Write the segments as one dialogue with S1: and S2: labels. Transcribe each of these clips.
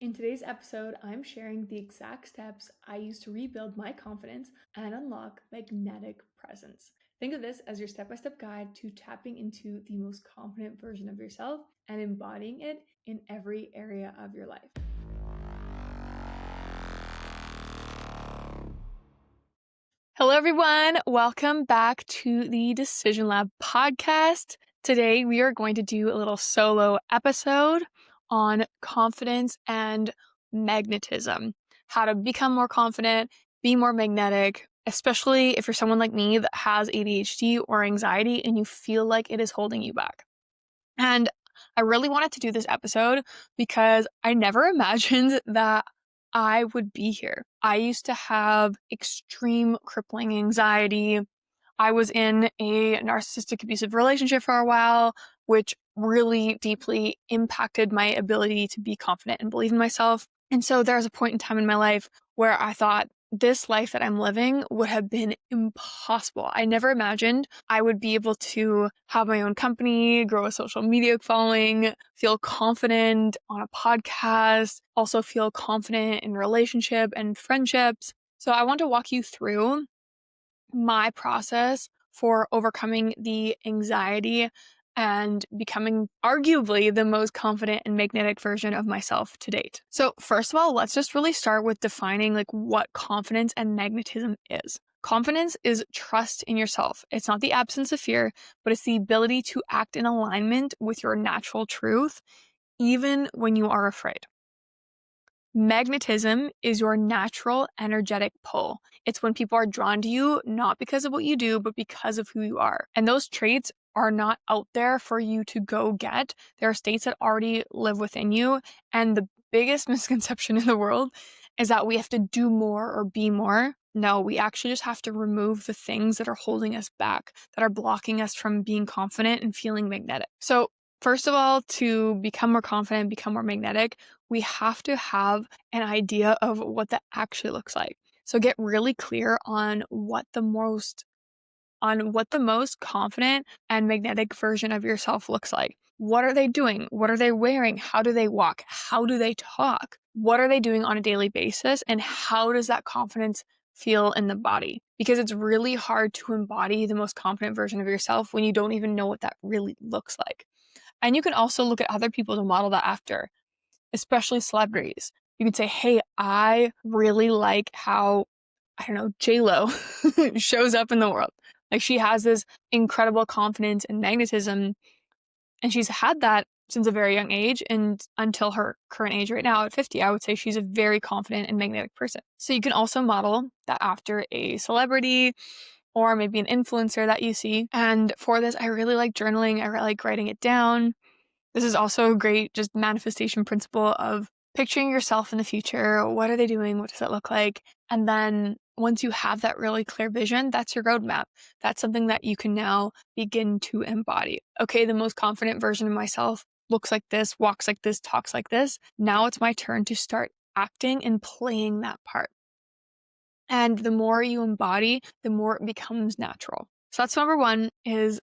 S1: In today's episode, I'm sharing the exact steps I use to rebuild my confidence and unlock magnetic presence. Think of this as your step-by-step guide to tapping into the most confident version of yourself and embodying it in every area of your life. Hello, everyone. Welcome back to the Decision Lab podcast. Today, we are going to do a little solo episode on confidence and magnetism, how to become more confident, be more magnetic, especially if you're someone like me that has ADHD or anxiety and you feel like it is holding you back. And I really wanted to do this episode because I never imagined that I would be here. I used to have extreme crippling anxiety. I was in a narcissistic abusive relationship for a while, which really deeply impacted my ability to be confident and believe in myself. And so there was a point in time in my life where I thought this life that I'm living would have been impossible. I never imagined I would be able to have my own company, grow a social media following, feel confident on a podcast, also feel confident in relationship and friendships. So I want to walk you through my process for overcoming the anxiety and becoming arguably the most confident and magnetic version of myself to date. So first of all, let's just really start with defining what confidence and magnetism is. Confidence is trust in yourself. It's not the absence of fear, but it's the ability to act in alignment with your natural truth, even when you are afraid. Magnetism is your natural energetic pull. It's when people are drawn to you, not because of what you do, but because of who you are. And those traits are not out there for you to go get. There are states that already live within you. And the biggest misconception in the world is that we have to do more or be more. No, we actually just have to remove the things that are holding us back, that are blocking us from being confident and feeling magnetic. So first of all, to become more confident, become more magnetic, we have to have an idea of what that actually looks like. So get really clear on what the most confident and magnetic version of yourself looks like. What are they doing? What are they wearing? How do they walk? How do they talk? What are they doing on a daily basis? And how does that confidence feel in the body? Because it's really hard to embody the most confident version of yourself when you don't even know what that really looks like. And you can also look at other people to model that after, especially celebrities. You can say, hey, I really like how, I don't know, J-Lo shows up in the world. Like she has this incredible confidence and magnetism, and she's had that since a very young age and until her current age right now at 50, I would say she's a very confident and magnetic person. So you can also model that after a celebrity or maybe an influencer that you see. And for this, I really like journaling. I really like writing it down. This is also a great just manifestation principle of picturing yourself in the future. What are they doing? What does that look like? And then once you have that really clear vision, that's your roadmap. That's something that you can now begin to embody. Okay, the most confident version of myself looks like this, walks like this, talks like this. Now it's my turn to start acting and playing that part. And the more you embody, the more it becomes natural. So that's number one, is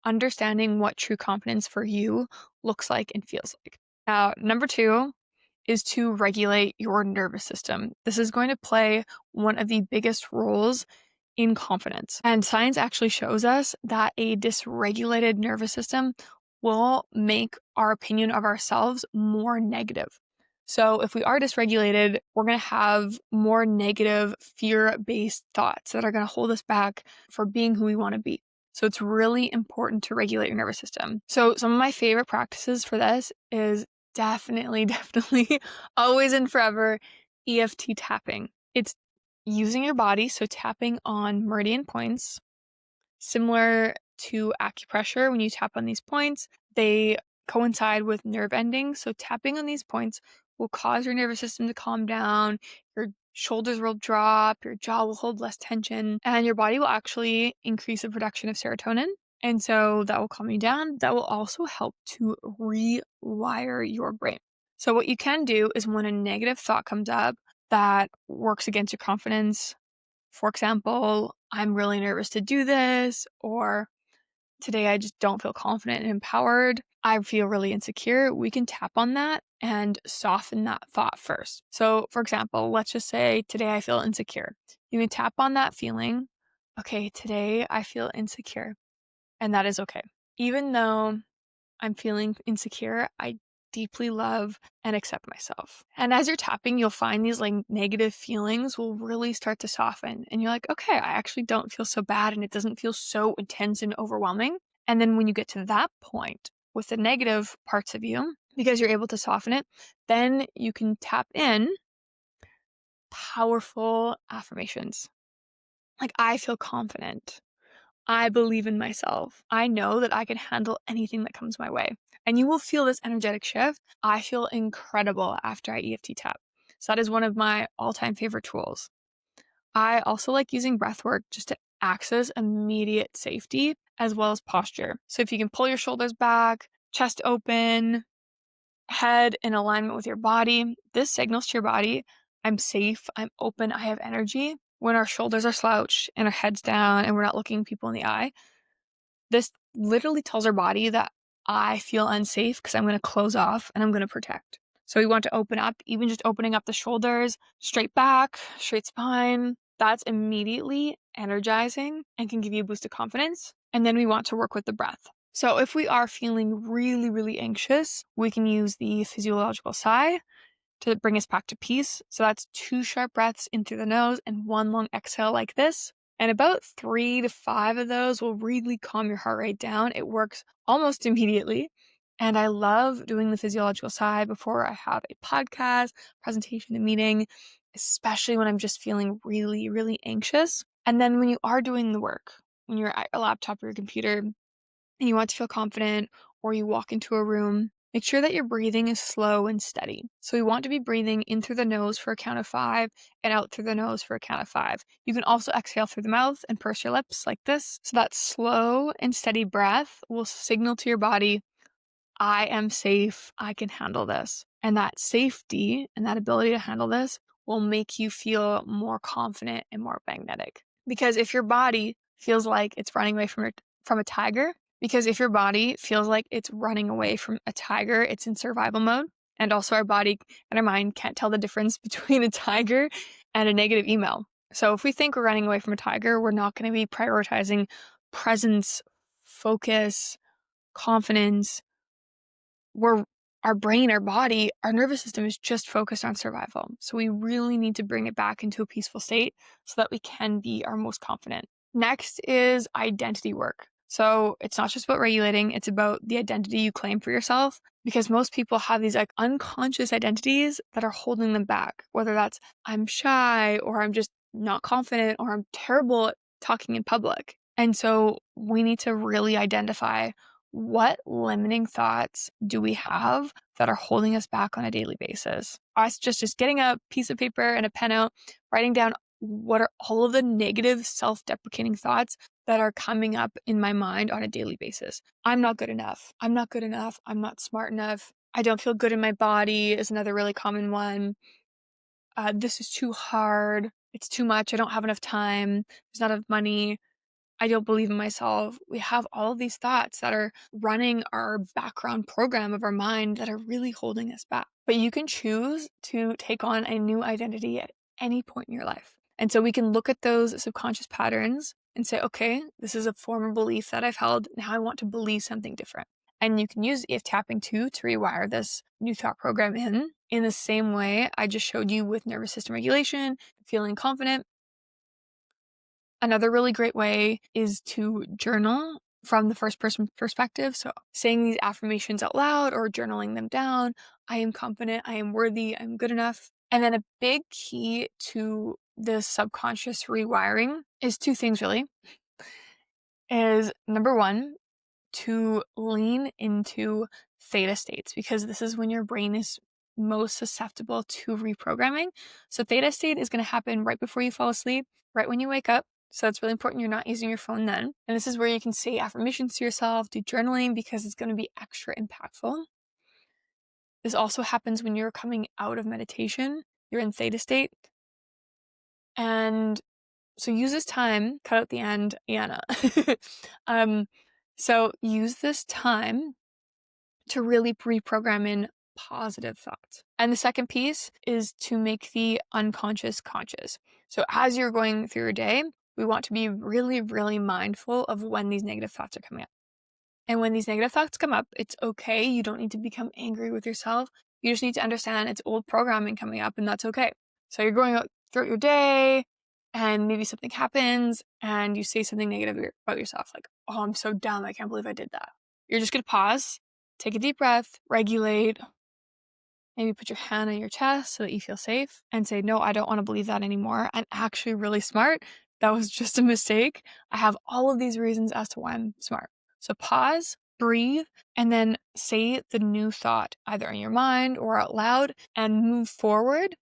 S1: understanding what true confidence for you looks like and feels like. Now, number two is to regulate your nervous system. This is going to play one of the biggest roles in confidence. And science actually shows us that a dysregulated nervous system will make our opinion of ourselves more negative. So if we are dysregulated, we're going to have more negative fear-based thoughts that are going to hold us back for being who we want to be. So it's really important to regulate your nervous system. So some of my favorite practices for this is definitely always and forever EFT tapping. It's using your body, so tapping on meridian points, similar to acupressure. When you tap on these points, they coincide with nerve endings. So tapping on these points will cause your nervous system to calm down, your shoulders will drop, your jaw will hold less tension, and your body will actually increase the production of serotonin. And so that will calm you down. That will also help to rewire your brain. So what you can do is when a negative thought comes up that works against your confidence, for example, I'm really nervous to do this, or today I just don't feel confident and empowered. I feel really insecure. We can tap on that and soften that thought first. So, for example, let's just say today I feel insecure. You can tap on that feeling. Okay, today I feel insecure, and that is okay. Even though I'm feeling insecure, I deeply love and accept myself. And as you're tapping, you'll find these like negative feelings will really start to soften. And you're like, okay, I actually don't feel so bad and it doesn't feel so intense and overwhelming. And then when you get to that point with the negative parts of you, because you're able to soften it, then you can tap in powerful affirmations. Like, I feel confident. I believe in myself. I know that I can handle anything that comes my way. And you will feel this energetic shift. I feel incredible after I EFT tap. So that is one of my all-time favorite tools. I also like using breathwork just to access immediate safety as well as posture. So if you can pull your shoulders back, chest open, head in alignment with your body, this signals to your body, I'm safe, I'm open, I have energy. When our shoulders are slouched and our head's down and we're not looking people in the eye, this literally tells our body that I feel unsafe because I'm going to close off and I'm going to protect. So we want to open up, even just opening up the shoulders, straight back, straight spine. That's immediately energizing and can give you a boost of confidence. And then we want to work with the breath. So if we are feeling really, really anxious, we can use the physiological sigh to bring us back to peace. So that's 2 sharp breaths in through the nose and 1 long exhale like this. And about 3 to 5 of those will really calm your heart rate down. It works almost immediately. And I love doing the physiological sigh before I have a podcast, presentation, a meeting, especially when I'm just feeling really, really anxious. And then when you are doing the work, when you're at your laptop or your computer and you want to feel confident, or you walk into a room, make sure that your breathing is slow and steady. So we want to be breathing in through the nose for a count of 5 and out through the nose for a count of 5. You can also exhale through the mouth and purse your lips like this. So that slow and steady breath will signal to your body, I am safe, I can handle this. And that safety and that ability to handle this will make you feel more confident and more magnetic. Because if your body feels like it's running away from a tiger, it's in survival mode. And also our body and our mind can't tell the difference between a tiger and a negative email. So if we think we're running away from a tiger, we're not going to be prioritizing presence, focus, confidence. Our brain, our body, our nervous system is just focused on survival. So we really need to bring it back into a peaceful state so that we can be our most confident. Next is identity work. So it's not just about regulating, it's about the identity you claim for yourself, because most people have these like unconscious identities that are holding them back, whether that's I'm shy or I'm just not confident or I'm terrible at talking in public. And so we need to really identify what limiting thoughts do we have that are holding us back on a daily basis. Us just getting a piece of paper and a pen out, writing down what are all of the negative self-deprecating thoughts that are coming up in my mind on a daily basis. I'm not good enough. I'm not good enough. I'm not smart enough. I don't feel good in my body is another really common one. This is too hard. It's too much. I don't have enough time. There's not enough money. I don't believe in myself. We have all of these thoughts that are running our background program of our mind that are really holding us back. But you can choose to take on a new identity at any point in your life. And so we can look at those subconscious patterns and say, okay, this is a former belief that I've held. Now I want to believe something different. And you can use EF tapping too to rewire this new thought program in the same way I just showed you with nervous system regulation, feeling confident. Another really great way is to journal from the first person perspective. So saying these affirmations out loud or journaling them down. I am confident, I am worthy, I'm good enough. And then a big key to this subconscious rewiring is 2 things really. Is number 1, to lean into theta states, because this is when your brain is most susceptible to reprogramming. So theta state is going to happen right before you fall asleep, right when you wake up. So it's really important you're not using your phone then. And this is where you can say affirmations to yourself, do journaling, because it's going to be extra impactful. This also happens when you're coming out of meditation. You're in theta state. And so use this time, cut out the end, Anna. So use this time to really reprogram in positive thoughts. And the second piece is to make the unconscious conscious. So as you're going through your day, we want to be really, really mindful of when these negative thoughts are coming up. And when these negative thoughts come up, it's okay. You don't need to become angry with yourself. You just need to understand it's old programming coming up, and that's okay. So you're going out throughout your day and maybe something happens and you say something negative about yourself, like, oh, I'm so dumb. I can't believe I did that. You're just going to pause, take a deep breath, regulate, maybe put your hand on your chest so that you feel safe and say, no, I don't want to believe that anymore. I'm actually really smart. That was just a mistake. I have all of these reasons as to why I'm smart. So pause, breathe, and then say the new thought either in your mind or out loud and move forward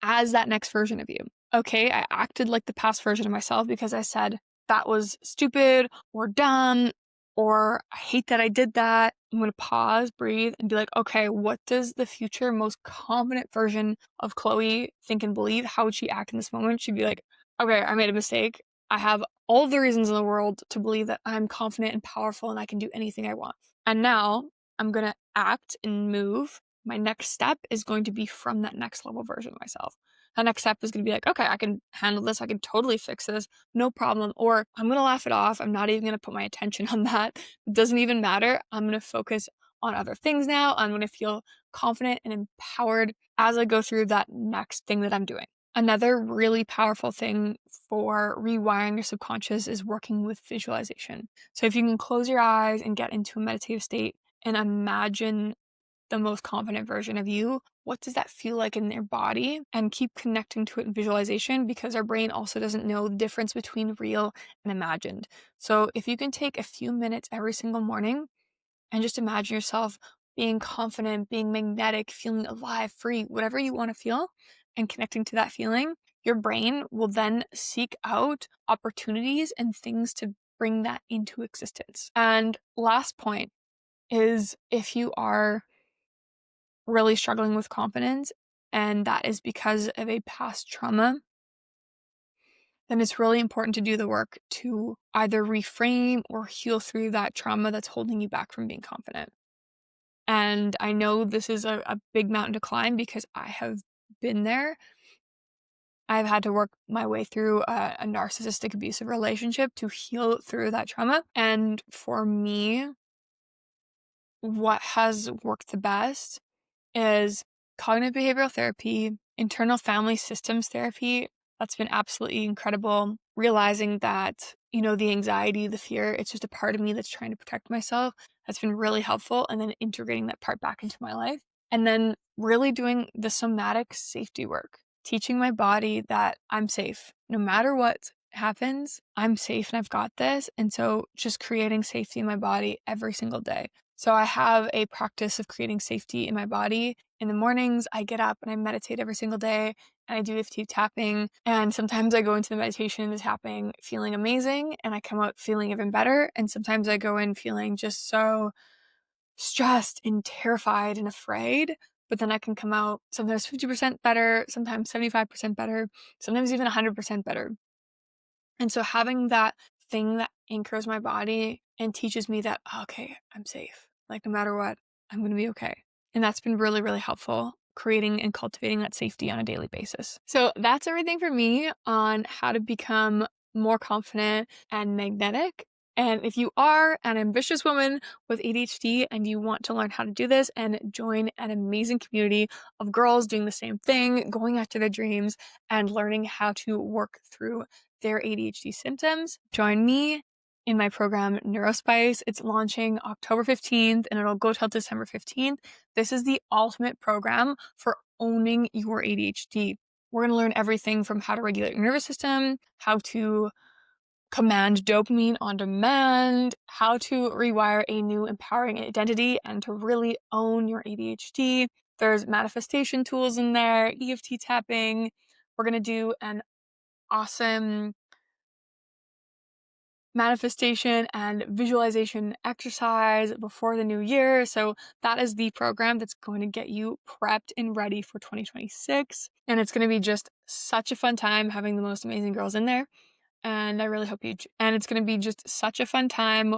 S1: as that next version of you. Okay, I acted like the past version of myself because I said that was stupid or dumb or I hate that I did that. I'm going to pause, breathe, and be like, okay, what does the future most confident version of Chloe think and believe? How would she act in this moment? She'd be like, okay, I made a mistake. I have all the reasons in the world to believe that I'm confident and powerful and I can do anything I want. And now I'm going to act and move. My next step is going to be from that next level version of myself. The next step is going to be like, okay, I can handle this. I can totally fix this. No problem. Or I'm going to laugh it off. I'm not even going to put my attention on that. It doesn't even matter. I'm going to focus on other things now. I'm going to feel confident and empowered as I go through that next thing that I'm doing. Another really powerful thing for rewiring your subconscious is working with visualization. So if you can close your eyes and get into a meditative state and imagine the most confident version of you, what does that feel like in their body? And keep connecting to it in visualization because our brain also doesn't know the difference between real and imagined. So if you can take a few minutes every single morning and just imagine yourself being confident, being magnetic, feeling alive, free, whatever you want to feel, and connecting to that feeling, your brain will then seek out opportunities and things to bring that into existence. And last point is if you are really struggling with confidence and that is because of a past trauma, then it's really important to do the work to either reframe or heal through that trauma that's holding you back from being confident. And I know this is a big mountain to climb because I have been there. I've had to work my way through a narcissistic abusive relationship to heal through that trauma. And for me, what has worked the best is cognitive behavioral therapy, internal family systems therapy. That's been absolutely incredible. Realizing that, the anxiety, the fear, it's just a part of me that's trying to protect myself. That's been really helpful. And then integrating that part back into my life. And then really doing the somatic safety work, teaching my body that I'm safe. No matter what happens, I'm safe and I've got this. And so just creating safety in my body every single day. So I have a practice of creating safety in my body. In the mornings, I get up and I meditate every single day and I do EFT tapping. And sometimes I go into the meditation and the tapping feeling amazing and I come out feeling even better. And sometimes I go in feeling just so stressed and terrified and afraid. But then I can come out sometimes 50% better, sometimes 75% better, sometimes even 100% better. And so having that thing that anchors my body and teaches me that, okay, I'm safe. Like no matter what, I'm going to be okay. And that's been really, really helpful, creating and cultivating that safety on a daily basis. So that's everything for me on how to become more confident and magnetic. And if you are an ambitious woman with ADHD and you want to learn how to do this and join an amazing community of girls doing the same thing, going after their dreams and learning how to work through their ADHD symptoms, join me in my program NeuroSpice. It's launching October 15th and it'll go till December 15th. This is the ultimate program for owning your ADHD. We're going to learn everything from how to regulate your nervous system, how to command dopamine on demand, how to rewire a new empowering identity and to really own your ADHD. There's manifestation tools in there, EFT tapping. We're going to do an awesome manifestation and visualization exercise before the new year. So that is the program that's going to get you prepped and ready for 2026. And it's going to be just such a fun time having the most amazing girls in there. and I really hope and it's going to be just such a fun time.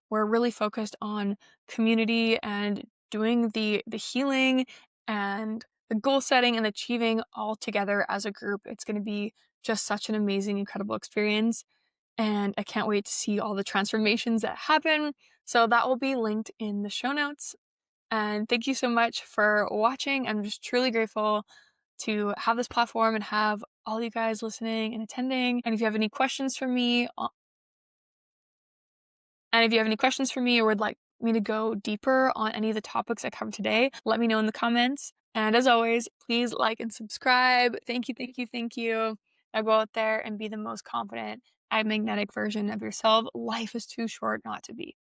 S1: We're really focused on community and doing the healing and the goal setting and achieving all together as a group. It's going to be just such an amazing, incredible experience. And I can't wait to see all the transformations that happen. So that will be linked in the show notes. And thank you so much for watching. I'm just truly grateful to have this platform and have all you guys listening and attending. And if you have any questions for me, or would like me to go deeper on any of the topics I covered today, let me know in the comments. And as always, please like and subscribe. Thank you, thank you, thank you. Now go out there and be the most confident and magnetic version of yourself. Life is too short not to be.